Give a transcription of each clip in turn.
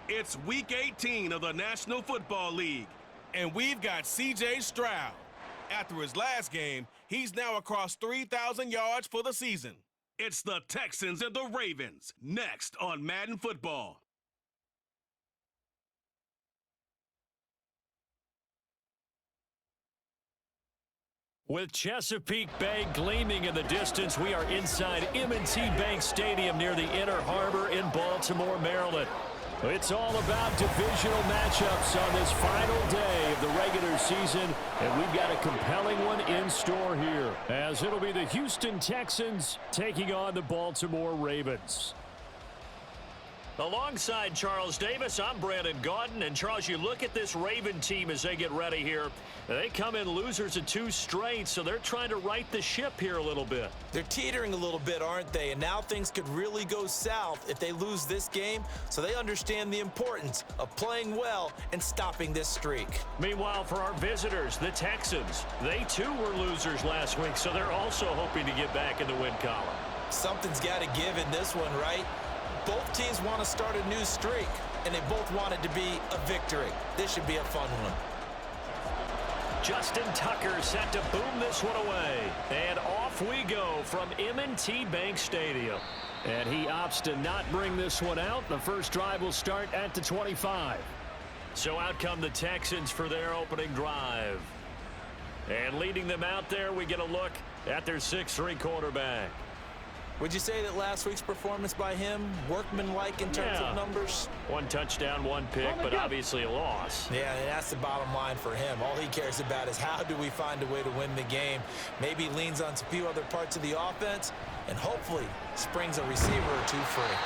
It's Week 18 of the National Football League, and we've got C.J. Stroud. After his last game, he's now across 3,000 yards for the season. It's the Texans and the Ravens, next on Madden Football. With Chesapeake Bay gleaming in the distance, we are inside M&T Bank Stadium near the Inner Harbor in Baltimore, Maryland. It's all about divisional matchups on this final day of the regular season, and we've got a compelling one in store here, as it'll be the Houston Texans taking on the Baltimore Ravens. Alongside Charles Davis, I'm Brandon Gaudin. And, Charles, you look at this Raven team as they get ready here. They come in losers of 2 straight, so they're trying to right the ship here a little bit. They're teetering a little bit, aren't they? And now things could really go south if they lose this game, so they understand the importance of playing well and stopping this streak. Meanwhile, for our visitors, the Texans, they too were losers last week, so they're also hoping to get back in the win column. Something's got to give in this one, right? Both teams want to start a new streak, and they both want it to be a victory. This should be a fun one. Justin Tucker set to boom this one away. And off we go from M&T Bank Stadium. And he opts to not bring this one out. The first drive will start at the 25. So out come the Texans for their opening drive. And leading them out there, we get a look at their 6'3" quarterback. Would you say that last week's performance by him, workmanlike in terms of numbers? 1 touchdown, 1 pick, but obviously a loss. Yeah, and that's the bottom line for him. All he cares about is how do we find a way to win the game. Maybe leans on a few other parts of the offense, and hopefully springs a receiver or 2 free.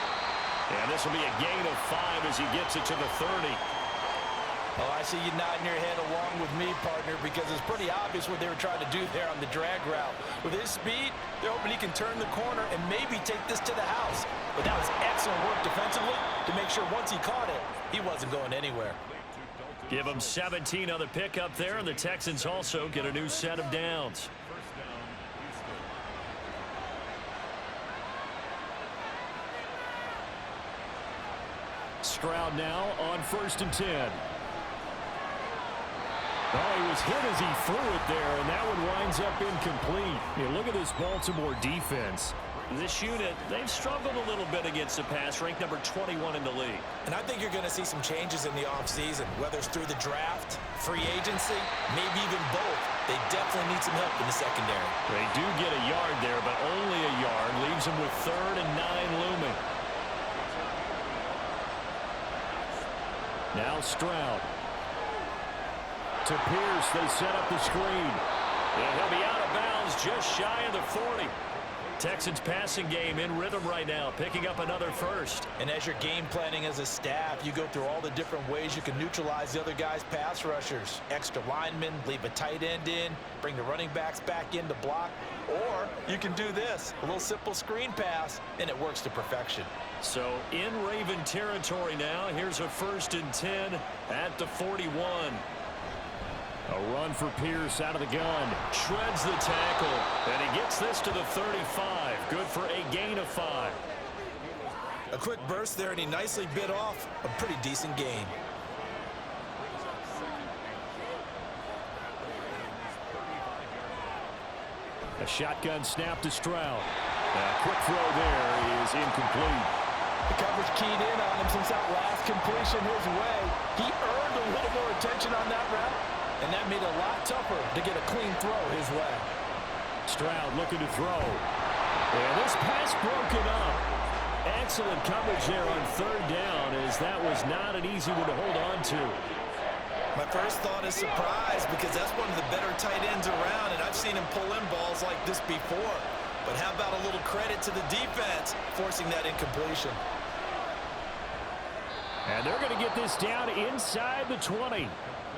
And this will be a gain of 5 as he gets it to the 30. Oh, I see you nodding your head along with me, partner, because it's pretty obvious what they were trying to do there on the drag route. With his speed, they're hoping he can turn the corner and maybe take this to the house. But that was excellent work defensively to make sure once he caught it, he wasn't going anywhere. Give him 17 on the pickup there, and the Texans also get a new set of downs. Stroud now on 1st and 10. Oh, he was hit as he threw it there, and that one winds up incomplete. You look at this Baltimore defense. This unit, they've struggled a little bit against the pass, ranked number 21 in the league. And I think you're going to see some changes in the offseason, whether it's through the draft, free agency, maybe even both. They definitely need some help in the secondary. They do get a yard there, but only a yard. Leaves them with 3rd and 9 looming. Now Stroud. To Pierce, they set up the screen. And he'll be out of bounds just shy of the 40. Texans passing game in rhythm right now, picking up another first. And as you're game planning as a staff, you go through all the different ways you can neutralize the other guy's pass rushers. Extra linemen, leave a tight end in, bring the running backs back in to block. Or you can do this, a little simple screen pass, and it works to perfection. So in Raven territory now, here's a 1st and 10 at the 41. A run for Pierce out of the gun. Shreds the tackle. And he gets this to the 35. Good for a gain of 5. A quick burst there, and he nicely bit off a pretty decent gain. A shotgun snap to Stroud. A quick throw there is incomplete. The coverage keyed in on him since that last completion his way. He earned a little more attention on that route. And that made it a lot tougher to get a clean throw his way. Stroud looking to throw. And this pass broken up. Excellent coverage there on 3rd down, as that was not an easy one to hold on to. My first thought is surprise, because that's one of the better tight ends around, and I've seen him pull in balls like this before. But how about a little credit to the defense forcing that incompletion? And they're going to get this down inside the 20.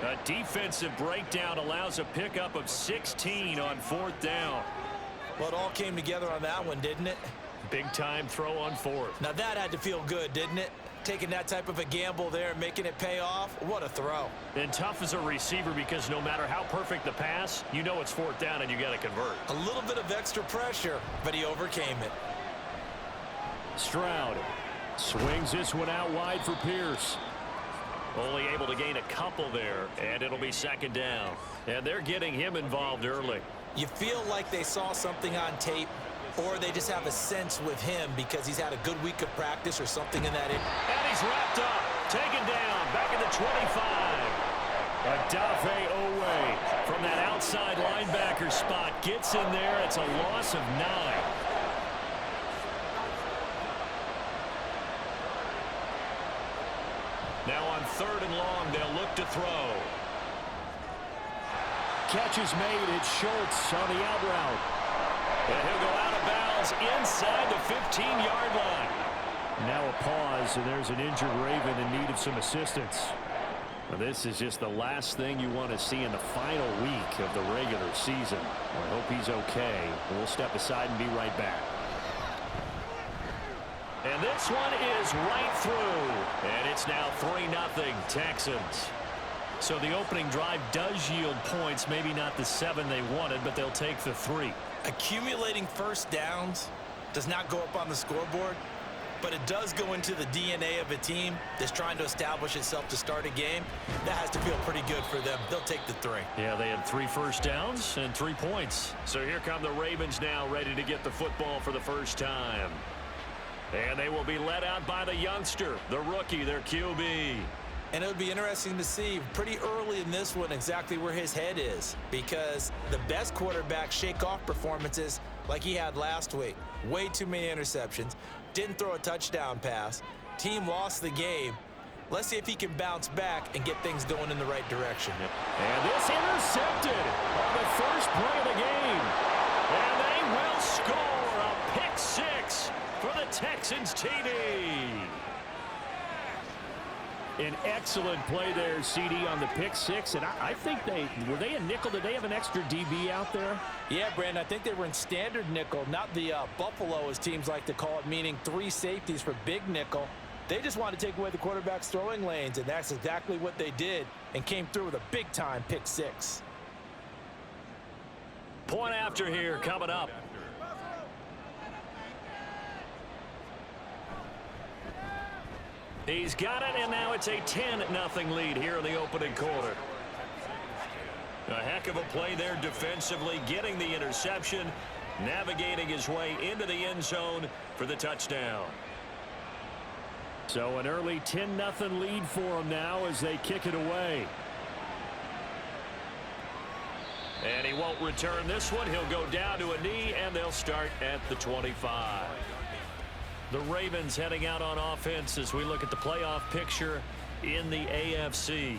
A defensive breakdown allows a pickup of 16 on 4th down. Well, it all came together on that one, didn't it? Big time throw on 4th. Now that had to feel good, didn't it? Taking that type of a gamble there and making it pay off. What a throw. And tough as a receiver, because no matter how perfect the pass, you know it's 4th down and you got to convert. A little bit of extra pressure, but he overcame it. Stroud swings this one out wide for Pierce. Only able to gain a couple there, and it'll be second down. And they're getting him involved early. You feel like they saw something on tape, or they just have a sense with him because he's had a good week of practice or something in that. And he's wrapped up, taken down, back at the 25. Adafe Owe from that outside linebacker spot gets in there. It's a loss of 9. Now on 3rd and long, they'll look to throw. Catch is made. It's Schultz on the out route. And he'll go out of bounds inside the 15-yard line. Now a pause, and there's an injured Raven in need of some assistance. Well, this is just the last thing you want to see in the final week of the regular season. I hope he's okay. We'll step aside and be right back. And this one is right through. And it's now 3-0 Texans. So the opening drive does yield points, maybe not the 7 they wanted, but they'll take the 3. Accumulating first downs does not go up on the scoreboard, but it does go into the DNA of a team that's trying to establish itself to start a game. That has to feel pretty good for them. They'll take the 3. Yeah, they had 3 first downs and 3 points. So here come the Ravens now, ready to get the football for the first time. And they will be led out by the youngster, the rookie, their QB. And it would be interesting to see pretty early in this one exactly where his head is, because the best quarterbacks shake off performances like he had last week. Way too many interceptions. Didn't throw a touchdown pass. Team lost the game. Let's see if he can bounce back and get things going in the right direction. And this intercepted on the first play of the game. And they will score a pick 6 for the Texans TD. An excellent play there, CD, on the pick 6. And I think were they a nickel? Did they have an extra DB out there? Yeah, Brandon, I think they were in standard nickel, not the Buffalo, as teams like to call it, meaning 3 safeties for big nickel. They just wanted to take away the quarterback's throwing lanes, and that's exactly what they did, and came through with a big-time pick 6. Point after here coming up. He's got it, and now it's a 10-0 lead here in the opening quarter. A heck of a play there defensively, getting the interception, navigating his way into the end zone for the touchdown. So an early 10-0 lead for them now as they kick it away. And he won't return this one. He'll go down to a knee, and they'll start at the 25. The Ravens heading out on offense as we look at the playoff picture in the AFC.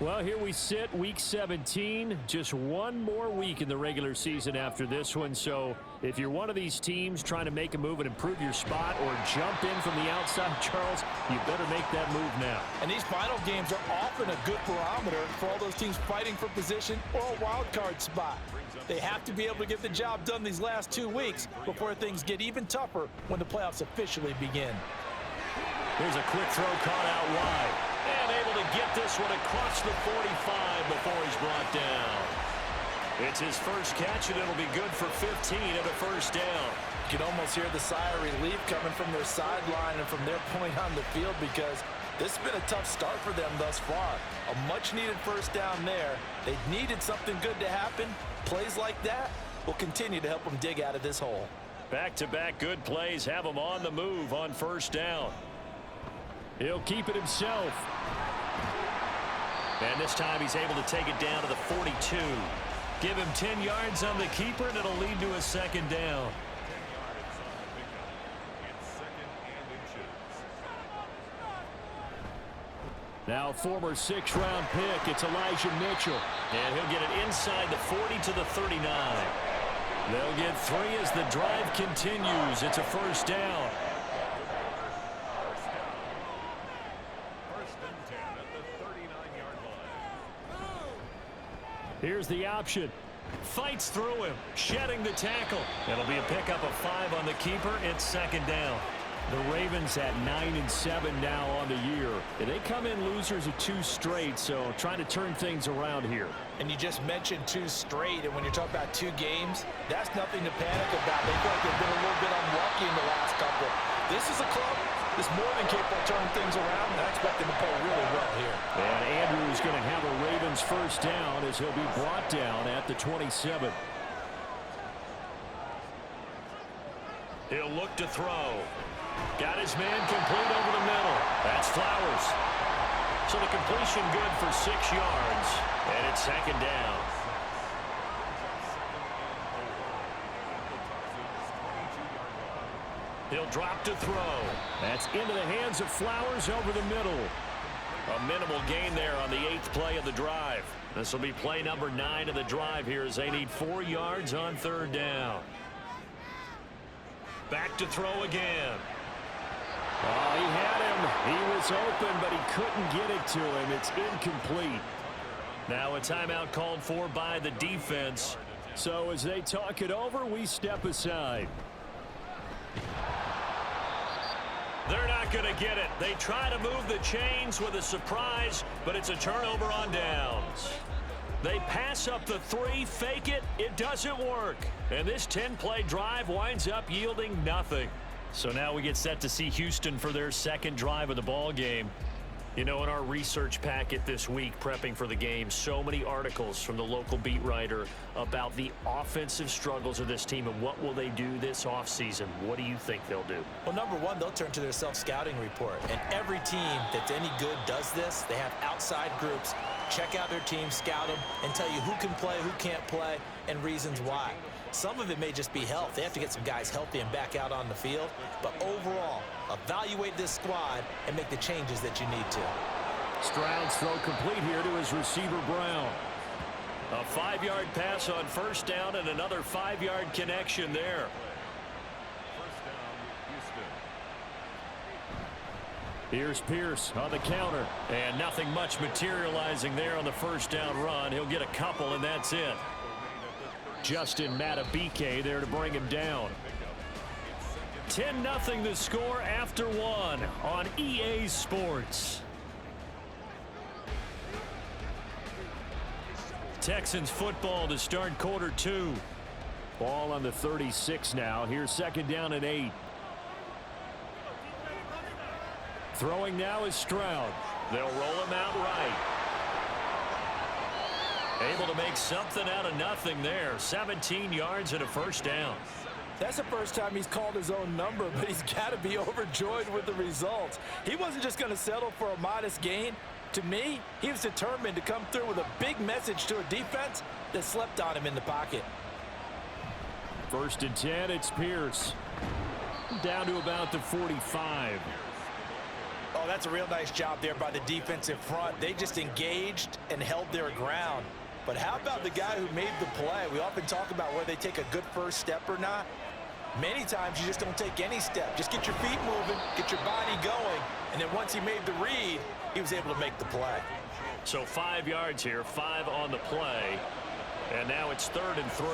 Well, here we sit, week 17. Just one more week in the regular season after this one. So if you're one of these teams trying to make a move and improve your spot or jump in from the outside, Charles, you better make that move now. And these final games are often a good barometer for all those teams fighting for position or a wild card spot. They have to be able to get the job done these last 2 weeks before things get even tougher when the playoffs officially begin. Here's a quick throw caught out wide. And able to get this one across the 45 before he's brought down. It's his first catch, and it'll be good for 15 and a first down. You can almost hear the sigh of relief coming from their sideline and from their point on the field, because this has been a tough start for them thus far. A much-needed first down there. They needed something good to happen. Plays like that will continue to help them dig out of this hole. Back-to-back good plays have him on the move on first down. He'll keep it himself. And this time he's able to take it down to the 42. Give him 10 yards on the keeper, and it'll lead to a second down. Now former 6th-round pick, it's Elijah Mitchell. And he'll get it inside the 40 to the 39. They'll get 3 as the drive continues. It's a first down. Here's the option. Fights through him, shedding the tackle. It'll be a pickup of 5 on the keeper. It's second down. The Ravens at 9-7 now on the year. And they come in losers of 2 straight, so trying to turn things around here. And you just mentioned 2 straight, and when you're talking about 2 games, that's nothing to panic about. They feel like they've been a little bit unlucky in the last couple. This is a club is more than capable of turning things around, and I expect him to play really well here. And Andrews going to have a Ravens first down as he'll be brought down at the 27. He'll look to throw. Got his man complete over the middle. That's Flowers. So the completion good for 6 yards, and it's second down. He'll drop to throw. That's into the hands of Flowers over the middle. A minimal gain there on the 8th play of the drive. This will be play number 9 of the drive here as they need 4 yards on third down. Back to throw again. Oh, he had him. He was open, but he couldn't get it to him. It's incomplete. Now a timeout called for by the defense. So as they talk it over, we step aside. They're not going to get it. They try to move the chains with a surprise, but it's a turnover on downs. They pass up the 3, fake it. It doesn't work. And this 10-play drive winds up yielding nothing. So now we get set to see Houston for their second drive of the ball game. You know, in our research packet this week, prepping for the game, so many articles from the local beat writer about the offensive struggles of this team and what will they do this offseason. What do you think they'll do? Well, number one, they'll turn to their self-scouting report. And every team that's any good does this. They have outside groups. Check out their team, scout them, and tell you who can play, who can't play, and reasons why. Some of it may just be health. They have to get some guys healthy and back out on the field. But overall, evaluate this squad and make the changes that you need to. Stroud's throw complete here to his receiver, Brown. A 5-yard pass on first down and another 5-yard connection there. Here's Pierce on the counter. And nothing much materializing there on the first down run. He'll get a couple, and that's it. Justin Matabike there to bring him down. 10-0 the score after 1 on EA Sports. Texans football to start quarter 2. Ball on the 36 now. Here's second down and 8. Throwing now is Stroud. They'll roll him out right. Able to make something out of nothing there. 17 yards and a first down. That's the first time he's called his own number, but he's got to be overjoyed with the results. He wasn't just going to settle for a modest gain. To me, he was determined to come through with a big message to a defense that slept on him in the pocket. First and 10, it's Pierce. Down to about the 45. Oh, that's a real nice job there by the defensive front. They just engaged and held their ground. But how about the guy who made the play? We often talk about whether they take a good first step or not. Many times you just don't take any step. Just get your feet moving, get your body going, and then once he made the read, he was able to make the play. So 5 yards here, 5 on the play, and now it's 3rd and 3.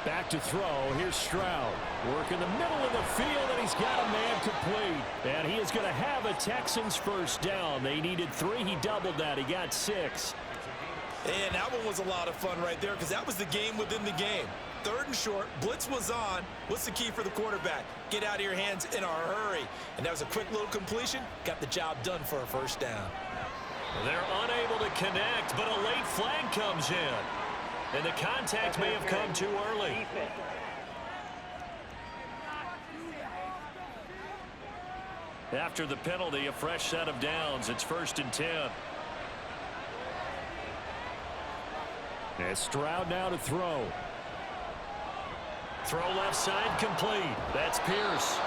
Back to throw. Here's Stroud. Work in the middle of the field, and he's got a man complete. And he is going to have a Texans first down. They needed 3. He doubled that. He got 6. And that one was a lot of fun right there because that was the game within the game. 3rd and short. Blitz was on. What's the key for the quarterback? Get out of your hands in a hurry. And that was a quick little completion. Got the job done for a first down. They're unable to connect, but a late flag comes in. And the contact may have come too early. After the penalty, a fresh set of downs. It's 1st and 10. And Stroud now to throw. Throw left side complete. That's Pierce.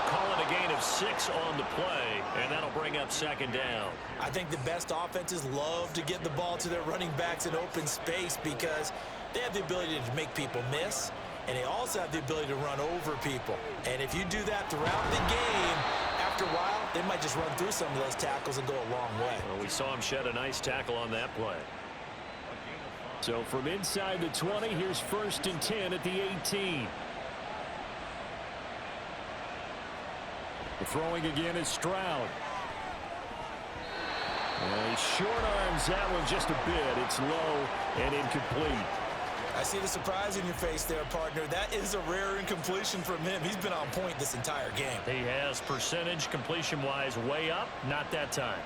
Calling a gain of 6 on the play, and that'll bring up second down. I think the best offenses love to get the ball to their running backs in open space because they have the ability to make people miss, and they also have the ability to run over people. And if you do that throughout the game, after a while, they might just run through some of those tackles and go a long way. Well, we saw him shed a nice tackle on that play. So from inside the 20, here's 1st and 10 at the 18. The throwing again is Stroud. And he short arms that one just a bit. It's low and incomplete. I see the surprise in your face there, partner. That is a rare incompletion from him. He's been on point this entire game. He has percentage completion-wise way up. Not that time.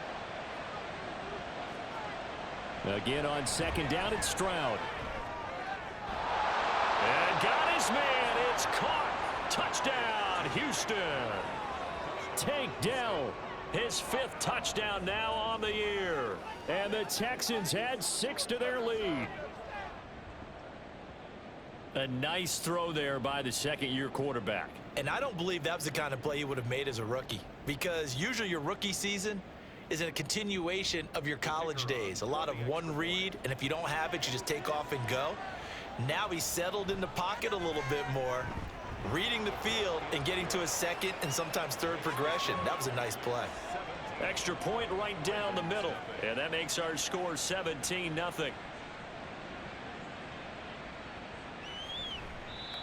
Again on second down, it's Stroud. And got his man. It's caught. Touchdown, Houston. Tank Dell, his 5th touchdown now on the year. And the Texans add 6 to their lead. A nice throw there by the second-year quarterback. And I don't believe that was the kind of play he would have made as a rookie, because usually your rookie season is a continuation of your college days. A lot of one read, and if you don't have it, you just take off and go. Now he's settled in the pocket a little bit more, reading the field and getting to a second and sometimes third progression. That was a nice play. Extra point right down the middle, and that makes our score 17-0.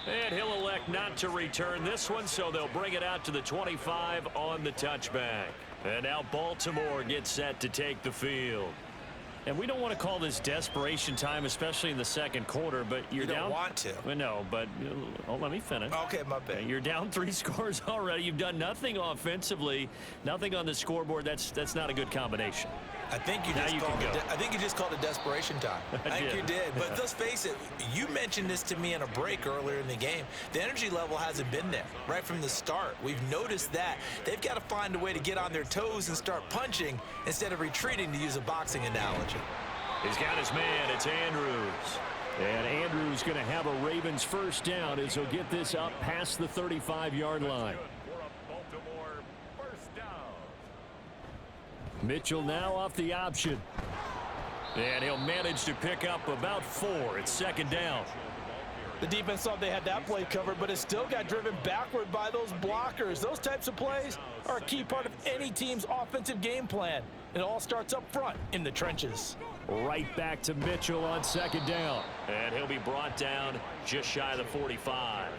And he'll elect not to return this one, so they'll bring it out to the 25 on the touchback. And now Baltimore gets set to take the field. And we don't want to call this desperation time, especially in the second quarter, but you don't want to. Well, no, but let me finish. Okay, my bad. You're down 3 scores already. You've done nothing offensively, nothing on the scoreboard. That's not a good combination. I think you just called it desperation time. I think you did. But let's face it, you mentioned this to me in a break earlier in the game. The energy level hasn't been there right from the start. We've noticed that. They've got to find a way to get on their toes and start punching instead of retreating, to use a boxing analogy. He's got his man. It's Andrews. And Andrews going to have a Ravens first down as he'll get this up past the 35-yard line. Mitchell now off the option. And he'll manage to pick up about 4. It's second down. The defense thought they had that play covered, but it still got driven backward by those blockers. Those types of plays are a key part of any team's offensive game plan. It all starts up front in the trenches. Right back to Mitchell on second down. And he'll be brought down just shy of the 45.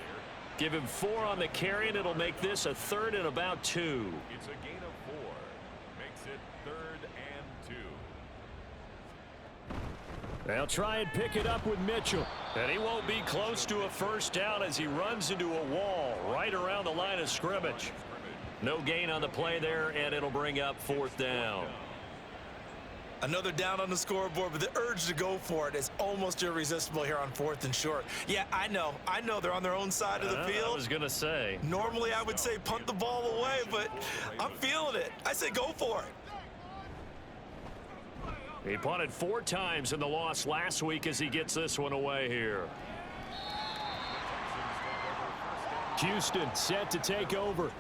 Give him 4 on the carry, and it'll make this a 3rd and about 2. It's a gain of 4. Makes it 3rd and 2. They'll try and pick it up with Mitchell. And he won't be close to a first down as he runs into a wall right around the line of scrimmage. No gain on the play there, and it'll bring up 4th down. Another down on the scoreboard, but the urge to go for it is almost irresistible here on 4th and short. Yeah, I know they're on their own side of the field. I was going to say. Normally I would say punt the ball away, but I'm feeling it. I say go for it. He punted 4 times in the loss last week as he gets this one away here. Houston set to take over.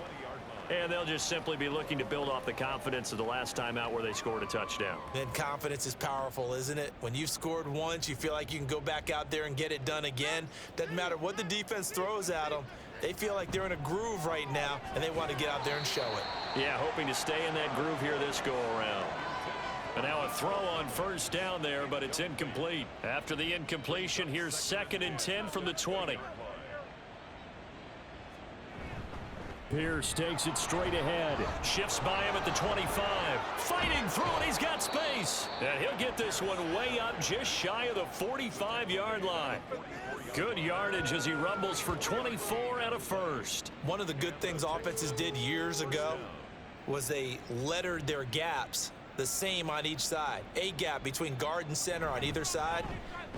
And they'll just simply be looking to build off the confidence of the last time out where they scored a touchdown. And confidence is powerful, isn't it? When you've scored once, you feel like you can go back out there and get it done again. Doesn't matter what the defense throws at them. They feel like they're in a groove right now, and they want to get out there and show it. Yeah, hoping to stay in that groove here this go-around. And now a throw on first down there, but it's incomplete. After the incompletion, here's 2nd and 10 from the 20. Pierce takes it straight ahead. Shifts by him at the 25. Fighting through it. He's got space. And he'll get this one way up just shy of the 45-yard line. Good yardage as he rumbles for 24 and a first. One of the good things offenses did years ago was they lettered their gaps the same on each side. A gap between guard and center on either side.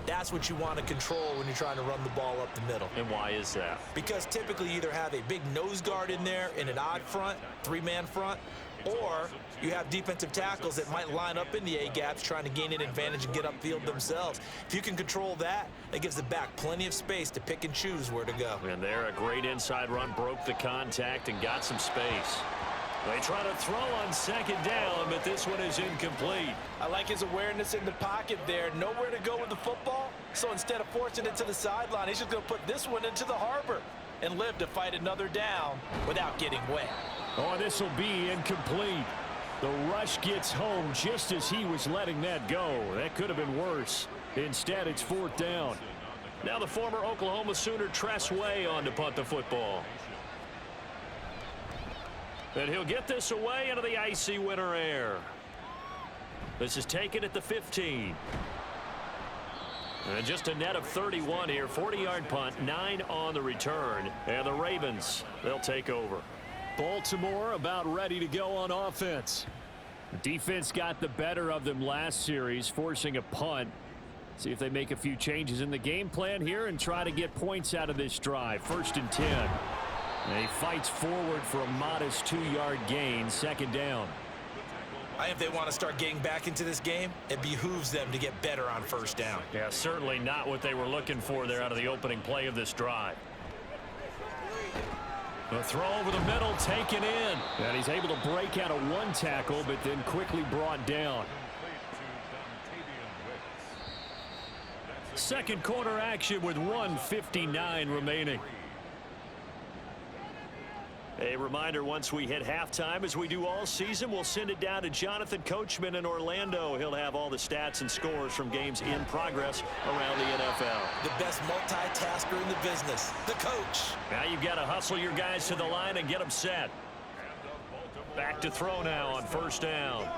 That's what you want to control when you're trying to run the ball up the middle. And why is that? Because typically you either have a big nose guard in there in an odd front, 3-man front, or you have defensive tackles that might line up in the A-gaps trying to gain an advantage and get upfield themselves. If you can control that, it gives the back plenty of space to pick and choose where to go. And there, a great inside run, broke the contact and got some space. They try to throw on second down, but this one is incomplete. I like his awareness in the pocket there. Nowhere to go with the football. So instead of forcing it to the sideline, he's just going to put this one into the harbor and live to fight another down without getting wet. Oh, this will be incomplete. The rush gets home just as he was letting that go. That could have been worse. Instead, it's 4th down. Now the former Oklahoma Sooner Tress Way on to punt the football. And he'll get this away into the icy winter air. This is taken at the 15. And just a net of 31 here. 40-yard punt, 9 on the return. And the Ravens, they'll take over. Baltimore about ready to go on offense. Defense got the better of them last series, forcing a punt. See if they make a few changes in the game plan here and try to get points out of this drive. 1st and 10. And he fights forward for a modest 2-yard gain. 2nd down. I think if they want to start getting back into this game, it behooves them to get better on 1st down. Yeah, certainly not what they were looking for there out of the opening play of this drive. The throw over the middle, taken in. And he's able to break out of 1 tackle, but then quickly brought down. Second quarter action with 1:59 remaining. A reminder, once we hit halftime, as we do all season, we'll send it down to Jonathan Coachman in Orlando. He'll have all the stats and scores from games in progress around the NFL. The best multitasker in the business, the coach. Now you've got to hustle your guys to the line and get them set. Back to throw now on 1st down.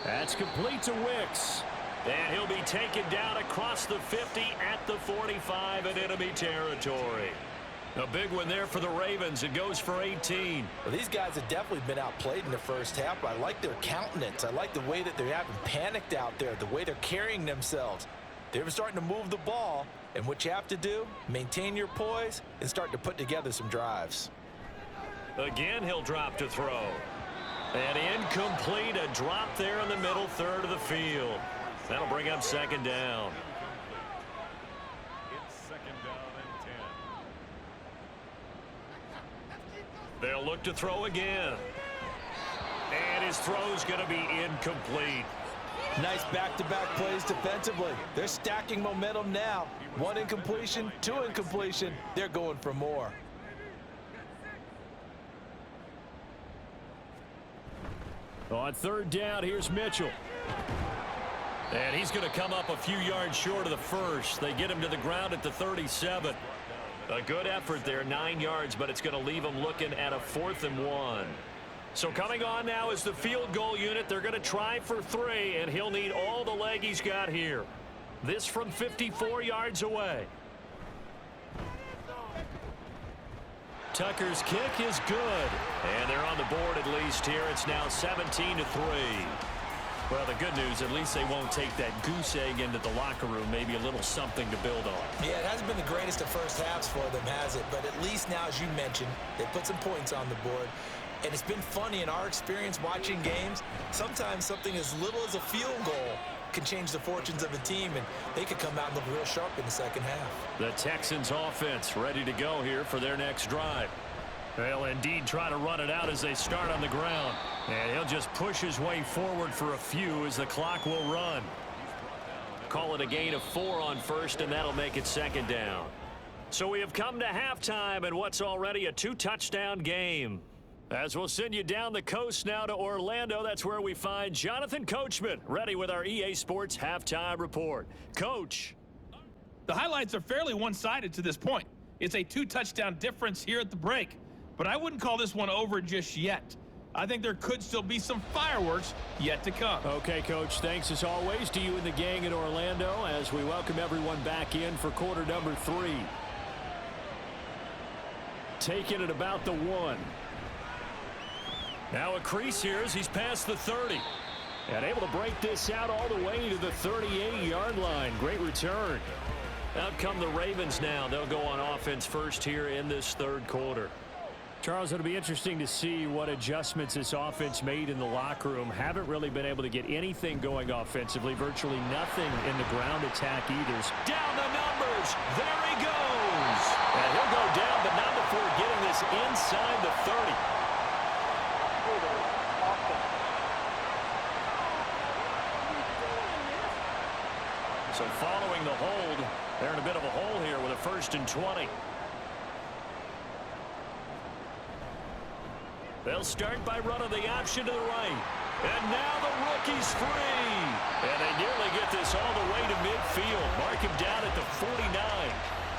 That's complete to Wicks. And he'll be taken down across the 50 at the 45 in enemy territory. A big one there for the Ravens. It goes for 18. Well, these guys have definitely been outplayed in the first half, but I like their countenance. I like the way that they're having panicked out there, the way they're carrying themselves. They're starting to move the ball, and what you have to do, maintain your poise and start to put together some drives. Again, he'll drop to throw. And incomplete, a drop there in the middle third of the field. That'll bring up 2nd down. It's 2nd down and 10. They'll look to throw again. And his throw's going to be incomplete. Nice back-to-back plays defensively. They're stacking momentum now. 1 incompletion, 2 incompletion. They're going for more. On 3rd down, here's Mitchell. And he's going to come up a few yards short of the first. They get him to the ground at the 37. A good effort there, 9 yards, but it's going to leave him looking at a 4th and 1. So coming on now is the field goal unit. They're going to try for 3, and he'll need all the leg he's got here. This from 54 yards away. Tucker's kick is good. And they're on the board at least here. It's now 17-3. Well, the good news, at least they won't take that goose egg into the locker room. Maybe a little something to build on. Yeah, it hasn't been the greatest of first halves for them, has it? But at least now, as you mentioned, they put some points on the board. And it's been funny in our experience watching games. Sometimes something as little as a field goal can change the fortunes of a team, and they could come out and look real sharp in the second half. The Texans offense ready to go here for their next drive. They'll indeed try to run it out as they start on the ground. And he'll just push his way forward for a few as the clock will run. Call it a gain of 4 on 1st, and that'll make it 2nd down. So we have come to halftime in what's already a 2-touchdown game. As we'll send you down the coast now to Orlando, that's where we find Jonathan Coachman, ready with our EA Sports Halftime Report. Coach. The highlights are fairly one-sided to this point. It's a 2-touchdown difference here at the break. But I wouldn't call this one over just yet. I think there could still be some fireworks yet to come. Okay, Coach. Thanks as always to you and the gang in Orlando as we welcome everyone back in for quarter number 3. Taking it about the 1. Now a crease here as he's past the 30. And able to break this out all the way to the 38-yard line. Great return. Out come the Ravens now. They'll go on offense first here in this 3rd quarter. Charles, it'll be interesting to see what adjustments this offense made in the locker room. Haven't really been able to get anything going offensively. Virtually nothing in the ground attack either. Down the numbers. There he goes. And he'll go down, but not before getting this inside the 30. So following the hold, they're in a bit of a hole here with a 1st and 20. They'll start by running the option to the right. And now the rookie's free. And they nearly get this all the way to midfield. Mark him down at the 49.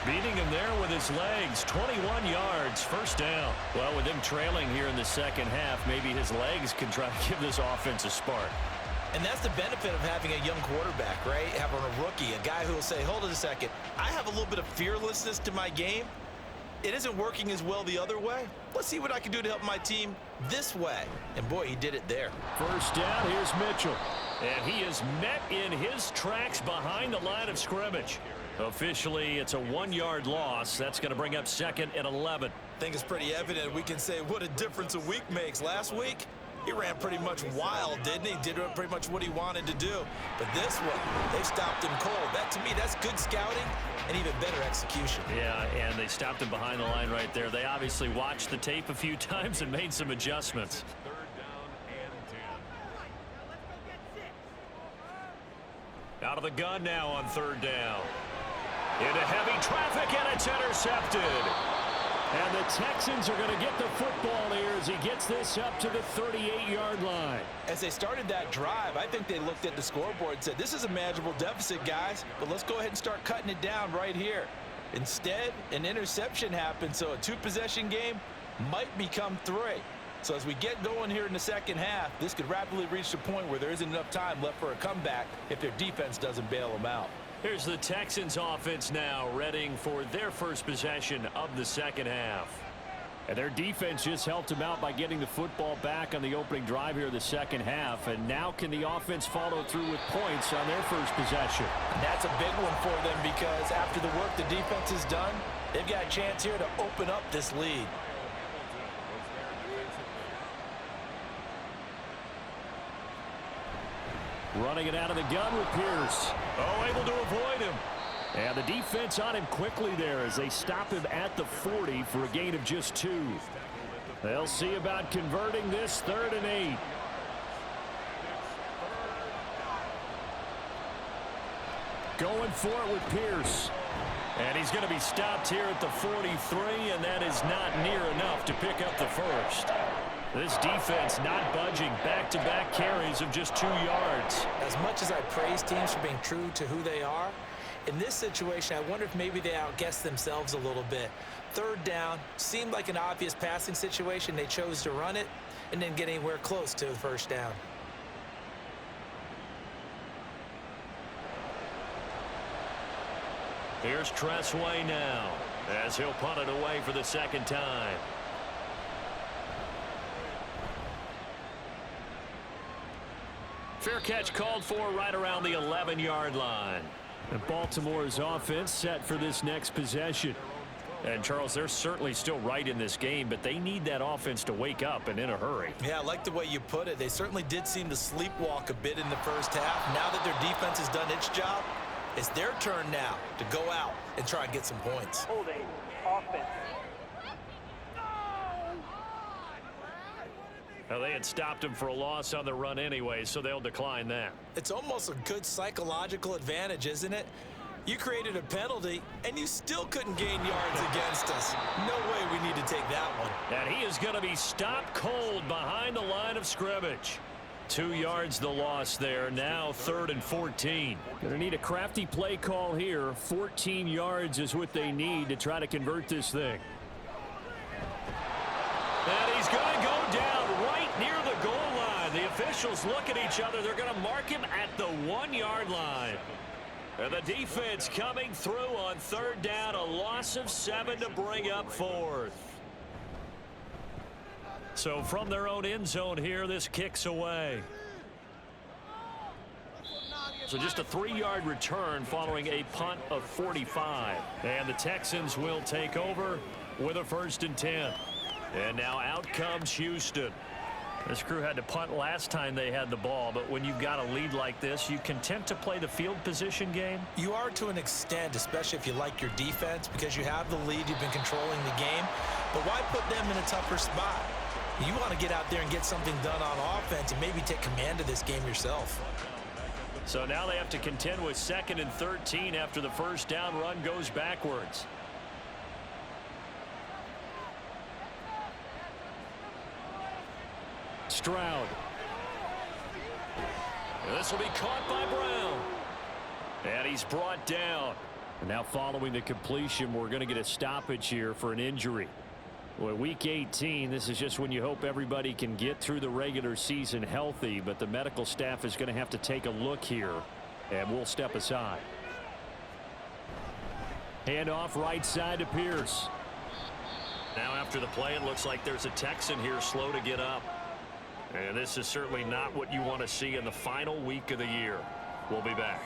Beating him there with his legs. 21 yards, 1st down. Well, with them trailing here in the second half, maybe his legs can try to give this offense a spark. And that's the benefit of having a young quarterback, right? Having a rookie, a guy who will say, hold it a second, I have a little bit of fearlessness to my game. It isn't working as well the other way. Let's see what I can do to help my team this way. And boy, he did it there. First down, here's Mitchell. And he is met in his tracks behind the line of scrimmage. Officially, it's a 1-yard loss. That's going to bring up 2nd and 11. I think it's pretty evident. We can say what a difference a week makes. Last week, he ran pretty much wild, didn't he? Did pretty much what he wanted to do. But this one, they stopped him cold. That, to me, that's good scouting and even better execution. Yeah, and they stopped him behind the line right there. They obviously watched the tape a few times and made some adjustments. 3rd down and 10. Out of the gun now on 3rd down. Into heavy traffic, and it's intercepted. And the Texans are going to get the football here as he gets this up to the 38-yard line. As they started that drive, I think they looked at the scoreboard and said, this is a manageable deficit, guys, but let's go ahead and start cutting it down right here. Instead, an interception happened, so a 2-possession game might become 3. So as we get going here in the second half, this could rapidly reach the point where there isn't enough time left for a comeback if their defense doesn't bail them out. Here's the Texans offense now, readying for their first possession of the second half. And their defense just helped them out by getting the football back on the opening drive here in the second half. And now can the offense follow through with points on their first possession? And that's a big one for them because after the work the defense has done, they've got a chance here to open up this lead. Running it out of the gun with Pierce. Oh, able to avoid him. And the defense on him quickly there as they stop him at the 40 for a gain of just 2. They'll see about converting this 3rd and 8. Going for it with Pierce. And he's going to be stopped here at the 43, and that is not near enough to pick up the first. This defense not budging. Back-to-back carries of just 2 yards. As much as I praise teams for being true to who they are, in this situation, I wonder if maybe they outguessed themselves a little bit. 3rd down, seemed like an obvious passing situation. They chose to run it and didn't get anywhere close to the first down. Here's Tressway now as he'll punt it away for the second time. Fair catch called for right around the 11-yard line. And Baltimore's offense set for this next possession. And, Charles, they're certainly still right in this game, but they need that offense to wake up and in a hurry. Yeah, I like the way you put it. They certainly did seem to sleepwalk a bit in the first half. Now that their defense has done its job, it's their turn now to go out and try and get some points. Holding offense. Now, they had stopped him for a loss on the run anyway, so they'll decline that. It's almost a good psychological advantage, isn't it? You created a penalty, and you still couldn't gain yards against us. No way we need to take that one. And he is going to be stopped cold behind the line of scrimmage. 2 yards the loss there. Now 3rd and 14. Going to need a crafty play call here. 14 yards is what they need to try to convert this thing. And he's going to go down right near the goal line. The officials look at each other. They're going to mark him at the 1-yard line. And the defense coming through on 3rd down. A loss of 7 to bring up 4th. So from their own end zone here, this kicks away. So just a 3-yard return following a punt of 45. And the Texans will take over with a 1st and 10. And now out comes Houston. This crew had to punt last time they had the ball, but when you've got a lead like this, you content to play the field position game? You are to an extent, especially if you like your defense, because you have the lead, you've been controlling the game. But why put them in a tougher spot? You want to get out there and get something done on offense and maybe take command of this game yourself. So now they have to contend with 2nd and 13 after the first down run goes backwards. Stroud. And this will be caught by Brown. And he's brought down. And now following the completion, we're going to get a stoppage here for an injury. Well, week 18, this is just when you hope everybody can get through the regular season healthy, but the medical staff is going to have to take a look here, and we'll step aside. Handoff right side to Pierce. Now after the play, it looks like there's a Texan here slow to get up. And this is certainly not what you want to see in the final week of the year. We'll be back.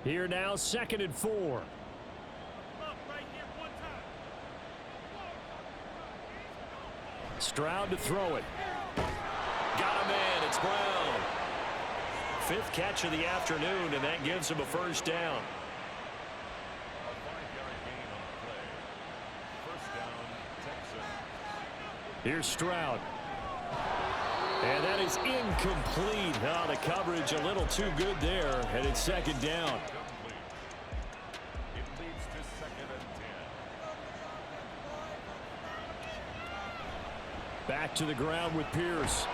Here now, 2nd and 4. Stroud to throw it. Got him in. It's Brown. 5th catch of the afternoon, and that gives him a first down. Here's Stroud. And that is incomplete. Oh, the coverage a little too good there, and it's 2nd down. It leads to 2nd and 10. Back to the ground with Pierce.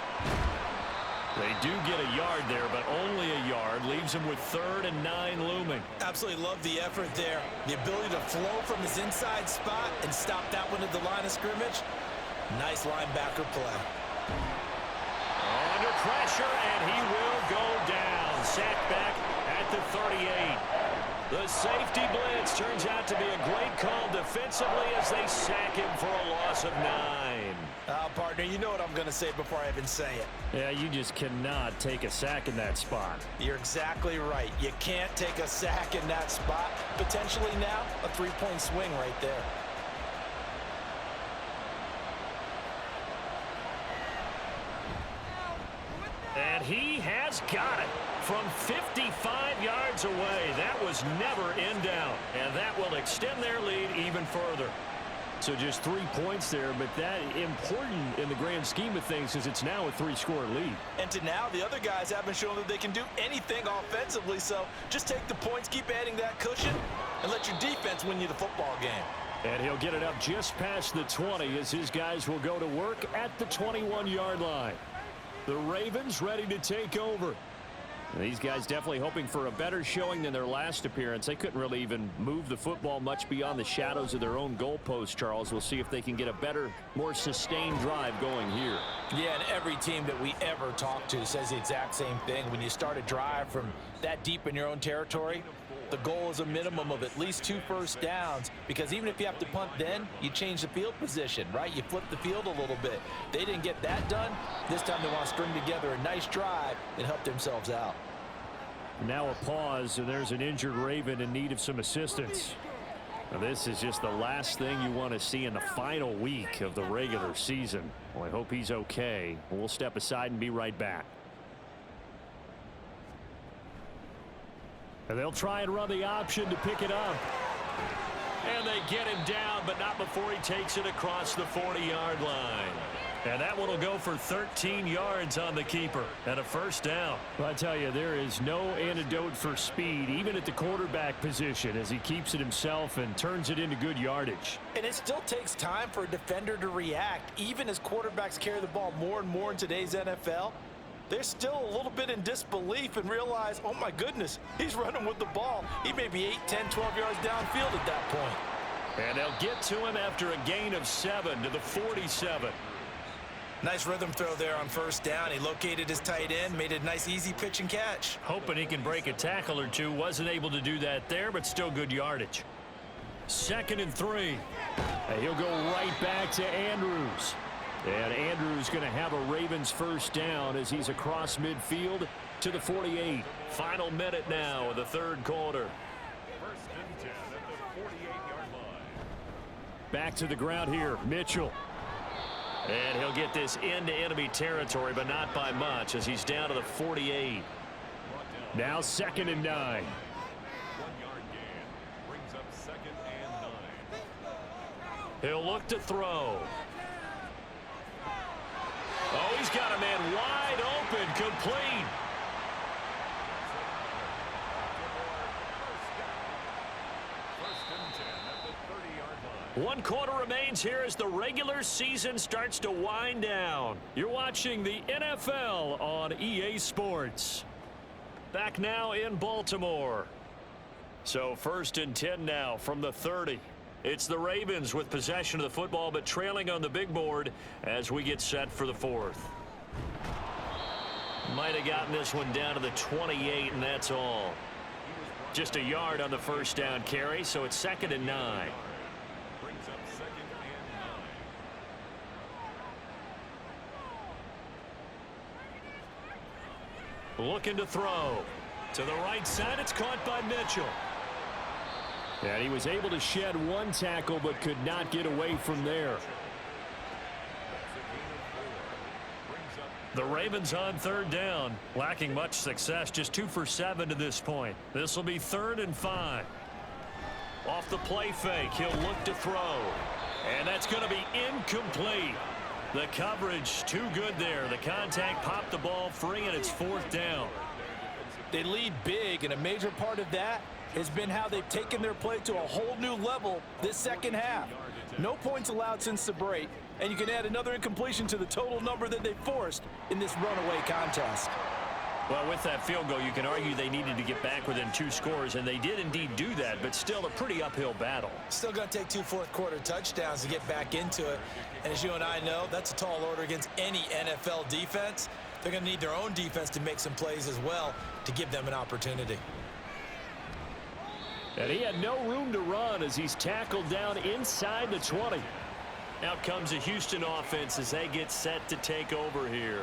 They do get a yard there, but only a yard. Leaves him with 3rd and 9 looming. Absolutely love the effort there. The ability to flow from his inside spot and stop that one at the line of scrimmage. Nice linebacker play. Under pressure, and he will go down. Sacked back at the 38. The safety blitz turns out to be a great call defensively as they sack him for a loss of 9. Partner, you know what I'm going to say before I even say it. Yeah, you just cannot take a sack in that spot. You're exactly right. You can't take a sack in that spot. Potentially now, a 3-point swing right there. And he has got it from 55 yards away. That was never in doubt. And that will extend their lead even further. So just 3 points there, but that important in the grand scheme of things because it's now a 3-score lead. And to now, the other guys haven't shown that they can do anything offensively, so just take the points, keep adding that cushion, and let your defense win you the football game. And he'll get it up just past the 20 as his guys will go to work at the 21-yard line. The Ravens ready to take over. These guys definitely hoping for a better showing than their last appearance. They couldn't really even move the football much beyond the shadows of their own goalpost, Charles. We'll see if they can get a better, more sustained drive going here. Yeah, and every team that we ever talk to says the exact same thing. When you start a drive from that deep in your own territory, the goal is a minimum of at least 2 first downs, because even if you have to punt then, you change the field position, right? You flip the field a little bit. They didn't get that done. This time they want to string together a nice drive and help themselves out. Now a pause, and there's an injured Raven in need of some assistance. Now this is just the last thing you want to see in the final week of the regular season. Well, I hope he's okay. We'll step aside and be right back. And they'll try and run the option to pick it up. And they get him down, but not before he takes it across the 40-yard line. And that one will go for 13 yards on the keeper and a first down. Well, I tell you, there is no antidote for speed, even at the quarterback position, as he keeps it himself and turns it into good yardage. And it still takes time for a defender to react. Even as quarterbacks carry the ball more and more in today's NFL, they're still a little bit in disbelief and realize, oh my goodness, he's running with the ball. He may be 8, 10, 12 yards downfield at that point. And they'll get to him after a gain of 7 to the 47. Nice rhythm throw there on first down. He located his tight end, made a nice easy pitch and catch. Hoping he can break a tackle or two. Wasn't able to do that there, but still good yardage. 2nd and 3. And he'll go right back to Andrews. And Andrews going to have a Ravens first down as he's across midfield to the 48. Final minute now of the 3rd quarter. 1st and 10 at the 48-yard line. Back to the ground here, Mitchell. And he'll get this into enemy territory, but not by much as he's down to the 48. Now 2nd and 9. 1-yard gain brings up 2nd and 9. He'll look to throw. Oh, he's got a man wide open, complete. One quarter remains here as the regular season starts to wind down. You're watching the NFL on EA Sports. Back now in Baltimore. So 1st and 10 now from the 30. It's the Ravens with possession of the football, but trailing on the big board as we get set for the 4th. Might have gotten this one down to the 28, and that's all. Just a yard on the 1st down carry, so it's 2nd and 9. Brings up 2nd and 9. Looking to throw. To the right side, it's caught by Mitchell. And he was able to shed one tackle, but could not get away from there. The Ravens on 3rd down, lacking much success, just 2 for 7 to this point. This will be 3rd and 5. Off the play fake, he'll look to throw. And that's going to be incomplete. The coverage too good there. The contact popped the ball free, and it's 4th down. They lead big, and a major part of that has been how they've taken their play to a whole new level this second half. No points allowed since the break, and you can add another incompletion to the total number that they forced in this runaway contest. Well, with that field goal, you can argue they needed to get back within 2 scores, and they did indeed do that, but still a pretty uphill battle. Still going to take 2 fourth-quarter touchdowns to get back into it. And as you and I know, that's a tall order against any NFL defense. They're going to need their own defense to make some plays as well to give them an opportunity. And he had no room to run as he's tackled down inside the 20. Out comes the Houston offense as they get set to take over here.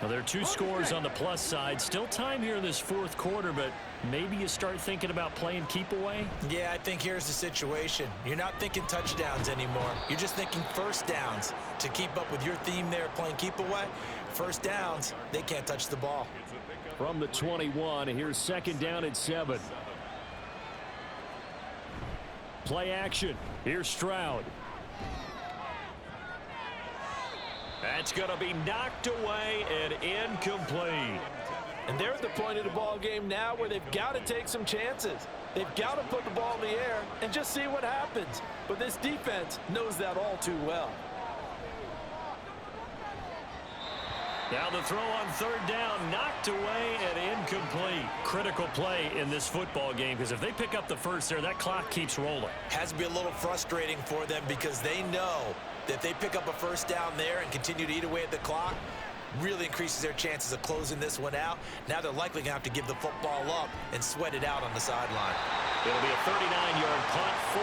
Now, there are 2 scores on the plus side. Still time here in this 4th quarter, but maybe you start thinking about playing keep away? Yeah, I think here's the situation. You're not thinking touchdowns anymore. You're just thinking 1st downs. To keep up with your theme there, playing keep away, 1st downs, they can't touch the ball. From the 21, here's 2nd down and 7. Play action. Here's Stroud. That's going to be knocked away and incomplete. And they're at the point of the ball game now where they've got to take some chances. They've got to put the ball in the air and just see what happens. But this defense knows that all too well. Now the throw on 3rd down, knocked away and incomplete. Critical play in this football game, because if they pick up the 1st there, that clock keeps rolling. Has to be a little frustrating for them because they know that if they pick up a 1st down there and continue to eat away at the clock, really increases their chances of closing this one out. Now they're likely going to have to give the football up and sweat it out on the sideline. It'll be a 39-yard punt, 4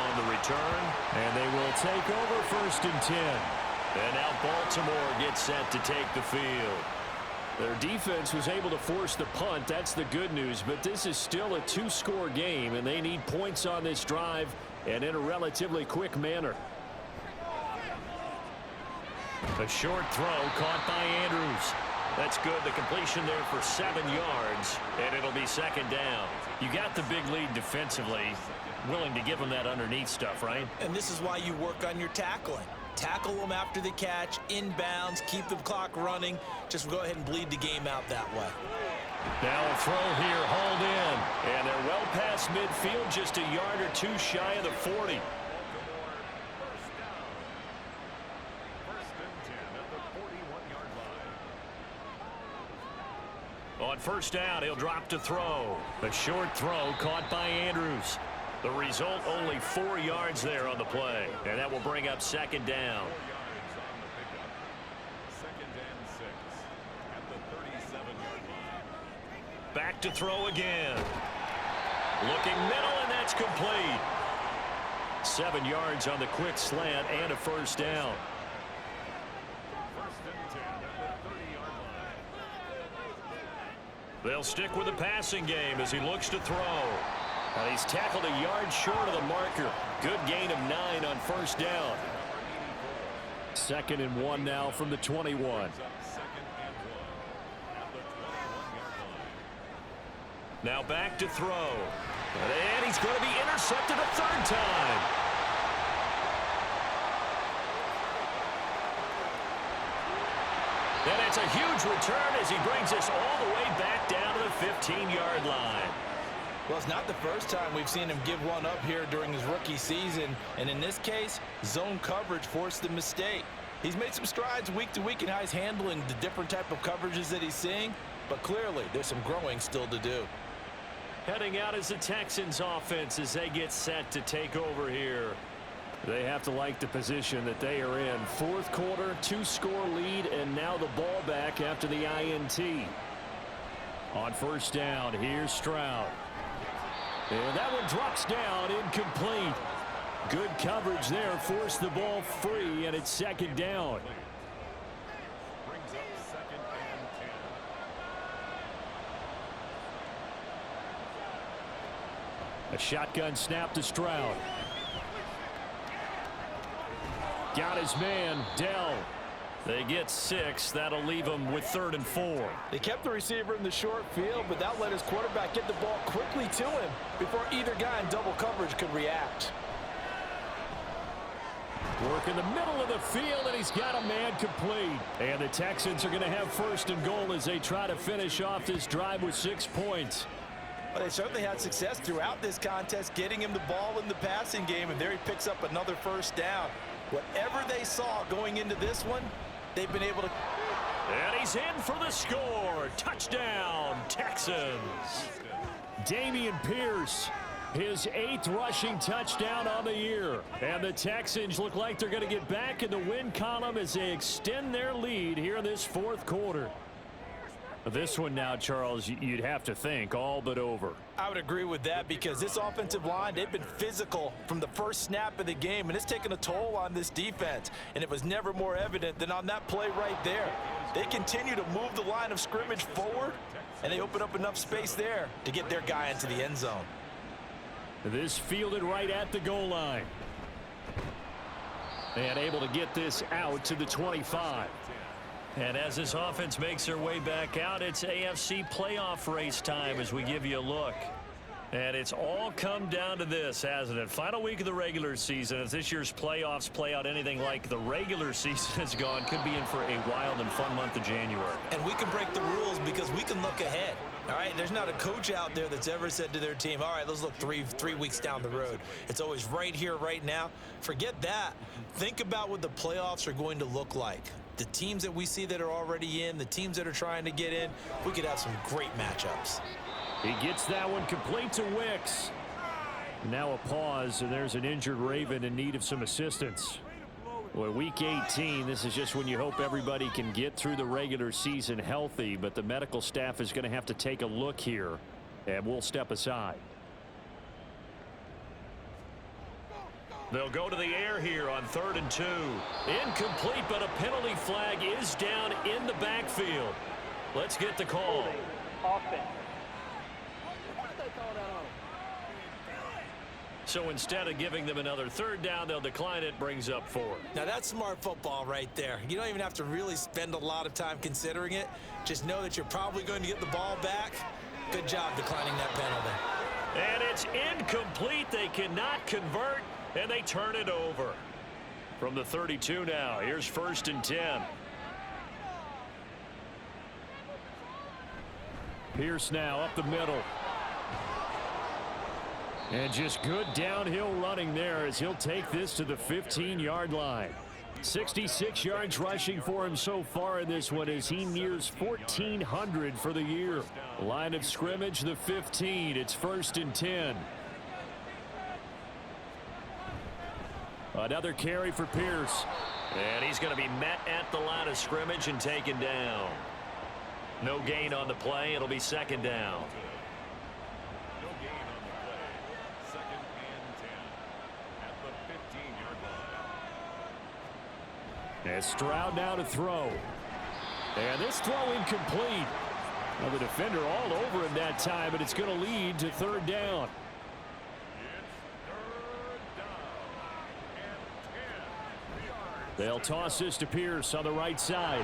on the return, and they will take over 1st and 10. And now Baltimore gets set to take the field. Their defense was able to force the punt. That's the good news. But this is still a 2-score game, and they need points on this drive and in a relatively quick manner. A short throw caught by Andrews. That's good. The completion there for 7 yards, and it'll be 2nd down. You got the big lead defensively. Willing to give them that underneath stuff, right? And this is why you work on your tackling. Tackle them after the catch, inbounds, keep the clock running. Just go ahead and bleed the game out that way. Now a throw here, hauled in. And they're well past midfield, just a yard or 2 shy of the 40. On 1st down, he'll drop to throw. A short throw caught by Andrews. The result, only 4 yards there on the play. And that will bring up 2nd down. 2nd and 6 at the 37-yard line. Back to throw again. Looking middle, and that's complete. 7 yards on the quick slant and a 1st down. 1st and 10 at the 30-yard line. They'll stick with the passing game as he looks to throw. And he's tackled a yard short of the marker. Good gain of 9 on 1st down. 2nd and 1 now from the 21. 2nd and 1 at the 21-yard line. Now back to throw. And he's going to be intercepted a 3rd time. And it's a huge return as he brings us all the way back down to the 15-yard line. Well, it's not the first time we've seen him give one up here during his rookie season. And in this case, zone coverage forced the mistake. He's made some strides week to week in how he's handling the different type of coverages that he's seeing. But clearly, there's some growing still to do. Heading out as the Texans offense as they get set to take over here. They have to like the position that they are in. Fourth quarter, 2-score lead, and now the ball back after the INT. On first down, here's Stroud. And that one drops down, incomplete. Good coverage there, forced the ball free, and it's second down. Brings up 2nd and 10. A shotgun snap to Stroud. Got his man, Dell. They get 6. That'll leave them with 3rd and 4. They kept the receiver in the short field, but that let his quarterback get the ball quickly to him before either guy in double coverage could react. Work in the middle of the field, and he's got a man complete. And the Texans are going to have 1st and goal as they try to finish off this drive with 6 points. Well, they certainly had success throughout this contest, getting him the ball in the passing game, and there he picks up another 1st down. Whatever they saw going into this one, they've been able to. And he's in for the score. Touchdown, Texans. Dameon Pierce, his 8th rushing touchdown on the year. And the Texans look like they're going to get back in the win column as they extend their lead here in this 4th quarter. This one now, Charles, you'd have to think all but over. I would agree with that because this offensive line, they've been physical from the first snap of the game, and it's taken a toll on this defense. And it was never more evident than on that play right there. They continue to move the line of scrimmage forward, and they open up enough space there to get their guy into the end zone. This fielded right at the goal line. And able to get this out to the 25. And as this offense makes their way back out, it's AFC playoff race time as we give you a look. And it's all come down to this, hasn't it? Final week of the regular season. As this year's playoffs play out anything like the regular season has gone, could be in for a wild and fun month of January. And we can break the rules because we can look ahead. All right, there's not a coach out there that's ever said to their team, all right, let's look three weeks down the road. It's always right here, right now. Forget that. Think about what the playoffs are going to look like. The teams that we see that are already in, the teams that are trying to get in, we could have some great matchups. He gets that one complete to Wicks. Now a pause, and there's an injured Raven in need of some assistance. Well, week 18, this is just when you hope everybody can get through the regular season healthy, but the medical staff is going to have to take a look here, and we'll step aside. They'll go to the air here on 3rd and 2. Incomplete, but a penalty flag is down in the backfield. Let's get the call. Offense. So instead of giving them another 3rd down, they'll decline it, brings up 4. Now that's smart football right there. You don't even have to really spend a lot of time considering it. Just know that you're probably going to get the ball back. Good job declining that penalty. And it's incomplete. They cannot convert, and they turn it over. From the 32 now, here's 1st and 10. Pierce now up the middle. And just good downhill running there as he'll take this to the 15-yard line. 66 yards rushing for him so far in this one as he nears 1,400 for the year. Line of scrimmage, the 15. It's 1st and 10. Another carry for Pierce. And he's going to be met at the line of scrimmage and taken down. No gain on the play. It'll be 2nd down. No gain on the play. 2nd and 10 at the 15-yard line. And Stroud now to throw. And this throw incomplete. Well, the defender all over him that time, but it's going to lead to 3rd down. They'll toss this to Pierce on the right side.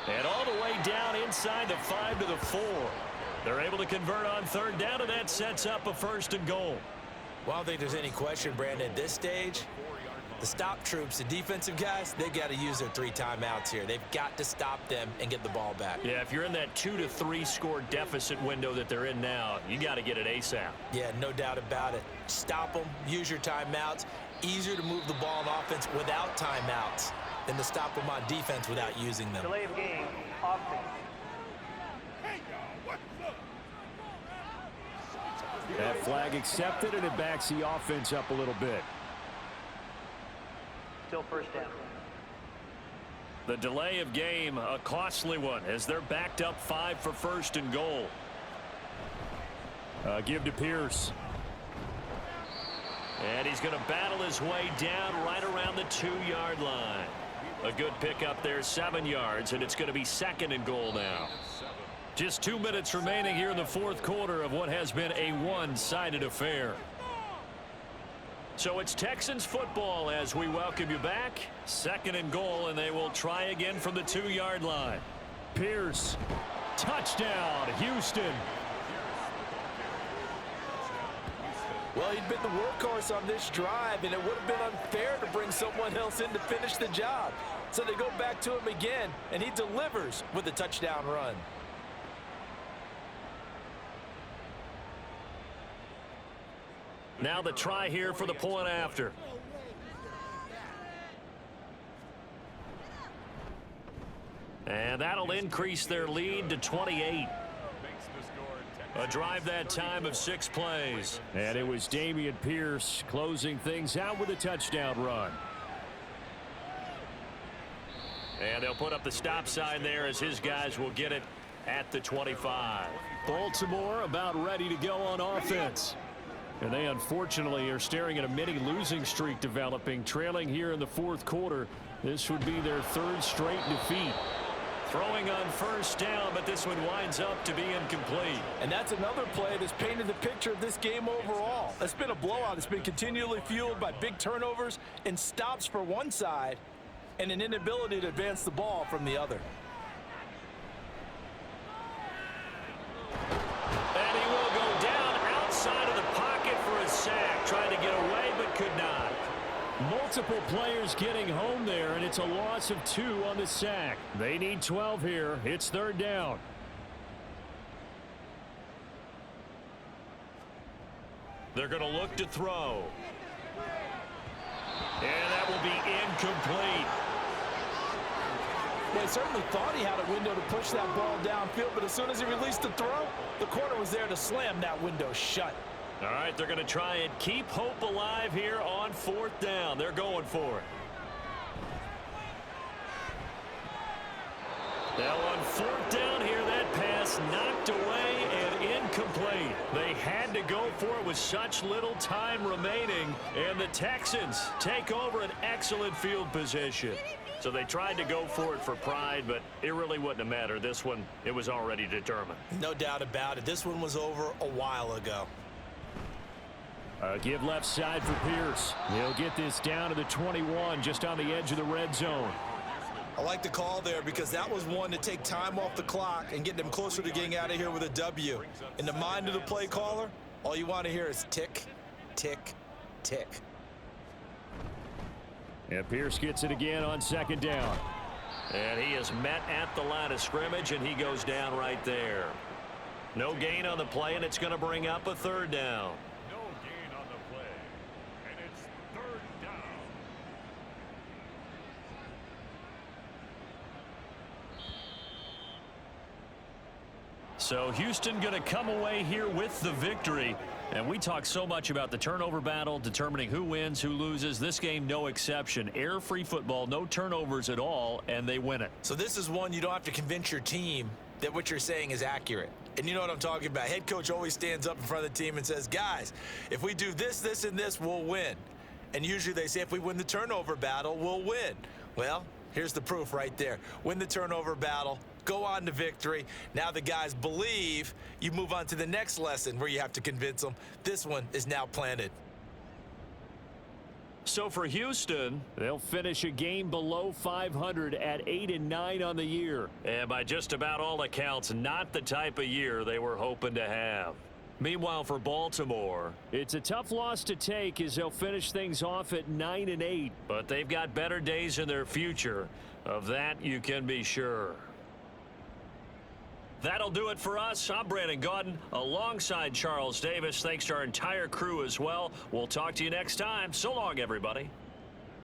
And all the way down inside the 5 to the 4. They're able to convert on 3rd down, and that sets up a 1st and goal. Well, I don't think there's any question, Brandon, at this stage, the stop troops, the defensive guys, they've got to use their 3 timeouts here. They've got to stop them and get the ball back. Yeah, if you're in that 2 to 3 score deficit window that they're in now, you got to get it ASAP. Yeah, no doubt about it. Stop them, use your timeouts. Easier to move the ball on offense without timeouts than to stop them on defense without using them. Delay of game. Offense. That flag accepted, and it backs the offense up a little bit. Still first down. The delay of game, a costly one, as they're backed up 5 for first and goal. Give to Pierce. And he's going to battle his way down right around the 2-yard line. A good pickup there, 7 yards, and it's going to be second and goal now. Just 2 minutes remaining here in the fourth quarter of what has been a one-sided affair. So it's Texans football as we welcome you back. Second and goal, and they will try again from the 2-yard line. Pierce, touchdown, Houston. Well, he'd been the workhorse on this drive, and it would have been unfair to bring someone else in to finish the job. So they go back to him again, and he delivers with a touchdown run. Now the try here for the point after. And that'll increase their lead to 28. A drive that time of 6 plays. And it was Dameon Pierce closing things out with a touchdown run. And they'll put up the stop sign there as his guys will get it at the 25. Baltimore about ready to go on offense. And they unfortunately are staring at a mini losing streak developing, trailing here in the fourth quarter. This would be their 3rd straight defeat. Throwing on first down, but this one winds up to be incomplete. And that's another play that's painted the picture of this game overall. It's been a blowout. It's been continually fueled by big turnovers and stops for one side and an inability to advance the ball from the other. And he will go down outside of the pocket for a sack. Trying to get away, but could not. Multiple players getting home there, and it's a loss of 2 on the sack. They need 12 here. It's 3rd down. They're going to look to throw. And that will be incomplete. Well, he certainly thought he had a window to push that ball downfield, but as soon as he released the throw, the corner was there to slam that window shut. All right, they're going to try and keep hope alive here on 4th down. They're going for it. Now on 4th down here, that pass knocked away and incomplete. They had to go for it with such little time remaining, and the Texans take over an excellent field position. So they tried to go for it for pride, but it really wouldn't have mattered. This one, it was already determined. No doubt about it. This one was over a while ago. Give left side for Pierce. He'll get this down to the 21, just on the edge of the red zone. I like the call there because that was one to take time off the clock and get them closer to getting out of here with a W. In the mind of the play caller, all you want to hear is tick, tick, tick. And Pierce gets it again on 2nd down. And he is met at the line of scrimmage, and he goes down right there. No gain on the play, and it's going to bring up a 3rd down. No gain on the play, and it's 3rd down. So Houston going to come away here with the victory. And we talk so much about the turnover battle, determining who wins, who loses. This game, no exception. Air-free football, no turnovers at all, and they win it. So this is one you don't have to convince your team that what you're saying is accurate. And you know what I'm talking about. Head coach always stands up in front of the team and says, guys, if we do this, this, and this, we'll win. And usually they say if we win the turnover battle, we'll win. Well, here's the proof right there. Win the turnover battle. Go on to victory. Now the guys believe. You move on to the next lesson where you have to convince them. This one is now planted. So for Houston, they'll finish a game below 500 at 8-9 on the year. And by just about all accounts, not the type of year they were hoping to have. Meanwhile, for Baltimore, it's a tough loss to take as they'll finish things off at 9-8. But they've got better days in their future. Of that, you can be sure. That'll do it for us. I'm Brandon Gaudin alongside Charles Davis. Thanks to our entire crew as well. We'll talk to you next time. So long, everybody.